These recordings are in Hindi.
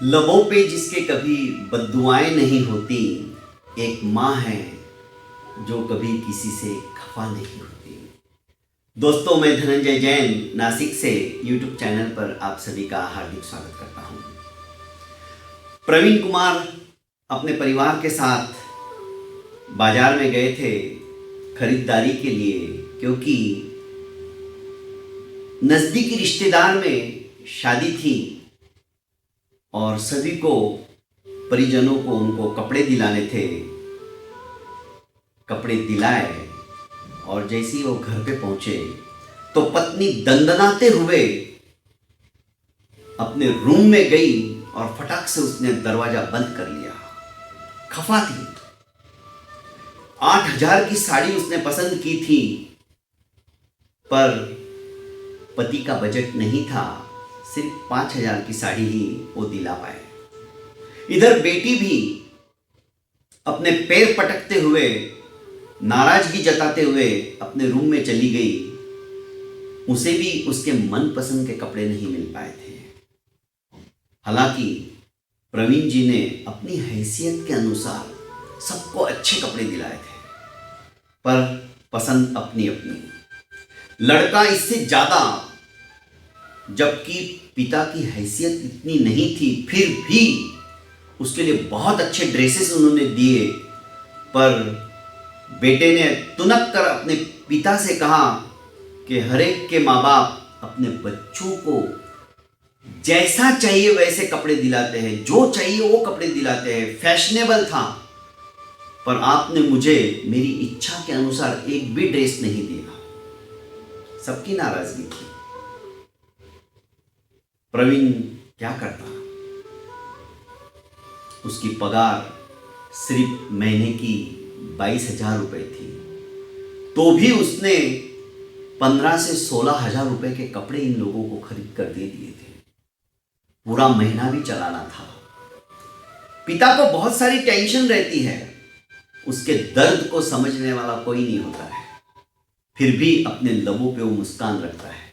लबों पे जिसके कभी बद्दुआएं नहीं होती, एक माँ है जो कभी किसी से खफा नहीं होती। दोस्तों, मैं धनंजय जैन नासिक से यूट्यूब चैनल पर आप सभी का हार्दिक स्वागत करता हूँ। प्रवीण कुमार अपने परिवार के साथ बाजार में गए थे खरीदारी के लिए, क्योंकि नज़दीकी रिश्तेदार में शादी थी और सभी को, परिजनों को, उनको कपड़े दिलाने थे। कपड़े दिलाए और जैसे ही वो घर पे पहुंचे तो पत्नी दंदनाते हुए अपने रूम में गई और फटाक से उसने दरवाजा बंद कर लिया। खफा थी। 8,000 की साड़ी उसने पसंद की थी, पर पति का बजट नहीं था, सिर्फ 5,000 की साड़ी ही वो दिला पाए। इधर बेटी भी अपने पैर पटकते हुए, नाराजगी जताते हुए अपने रूम में चली गई। उसे भी उसके मनपसंद के कपड़े नहीं मिल पाए थे। हालांकि प्रवीण जी ने अपनी हैसियत के अनुसार सबको अच्छे कपड़े दिलाए थे, पर पसंद अपनी अपनी। लड़का इससे ज्यादा, जबकि पिता की हैसियत इतनी नहीं थी, फिर भी उसके लिए बहुत अच्छे ड्रेसेस उन्होंने दिए। पर बेटे ने तुनक कर अपने पिता से कहा कि हर एक के माँ बाप अपने बच्चों को जैसा चाहिए वैसे कपड़े दिलाते हैं, जो चाहिए वो कपड़े दिलाते हैं, फैशनेबल था, पर आपने मुझे मेरी इच्छा के अनुसार एक भी ड्रेस नहीं दिया। सबकी नाराजगी थी। प्रवीण क्या करता? उसकी पगार सिर्फ महीने की 22,000 रुपए थी, तो भी उसने 15 से 16,000 रुपए के कपड़े इन लोगों को खरीद कर दे दिए थे। पूरा महीना भी चलाना था। पिता को बहुत सारी टेंशन रहती है, उसके दर्द को समझने वाला कोई नहीं होता है, फिर भी अपने लबों पे वो मुस्कान रखता है।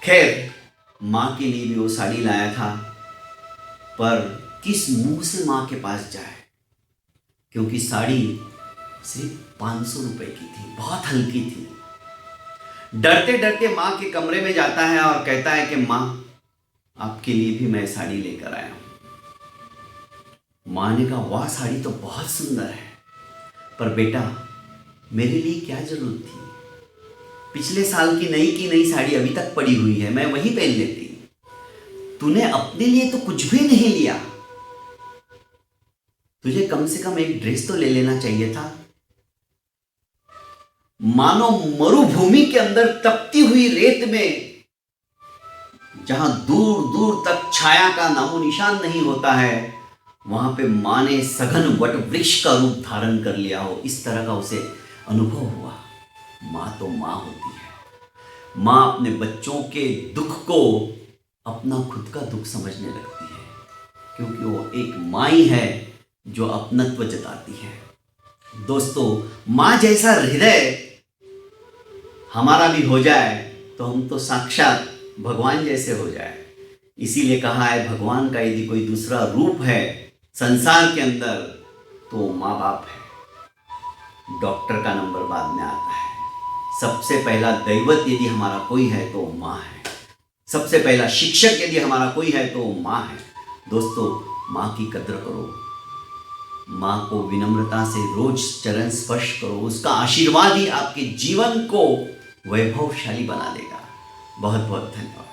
खैर, माँ के लिए भी वो साड़ी लाया था, पर किस मुंह से माँ के पास जाए, क्योंकि साड़ी सिर्फ 500 रुपए की थी, बहुत हल्की थी। डरते डरते माँ के कमरे में जाता है और कहता है कि माँ, आपके लिए भी मैं साड़ी लेकर आया हूं। माँ ने कहा, वाह, साड़ी तो बहुत सुंदर है, पर बेटा मेरे लिए क्या जरूरत थी? पिछले साल की नई साड़ी अभी तक पड़ी हुई है, मैं वही पहन लेती। तूने अपने लिए तो कुछ भी नहीं लिया। तुझे कम से कम एक ड्रेस तो ले लेना चाहिए था। मानो मरुभूमि के अंदर तपती हुई रेत में, जहां दूर दूर तक छाया का नामो निशान नहीं होता है, वहां पे मां ने सघन वट वृक्ष का रूप धारण कर लिया हो, इस तरह का उसे अनुभव हुआ। मां तो मां होती है। मां अपने बच्चों के दुख को अपना खुद का दुख समझने लगती है, क्योंकि वो एक मां ही है जो अपनत्व जताती है। दोस्तों, मां जैसा हृदय हमारा भी हो जाए तो हम तो साक्षात भगवान जैसे हो जाए। इसीलिए कहा है, भगवान का यदि कोई दूसरा रूप है संसार के अंदर तो माँ बाप है। डॉक्टर का नंबर बाद में आता है। सबसे पहला दैवत यदि हमारा कोई है तो माँ है। सबसे पहला शिक्षक यदि हमारा कोई है तो माँ है। दोस्तों, माँ की कद्र करो, माँ को विनम्रता से रोज चरण स्पर्श करो। उसका आशीर्वाद ही आपके जीवन को वैभवशाली बना देगा। बहुत बहुत धन्यवाद।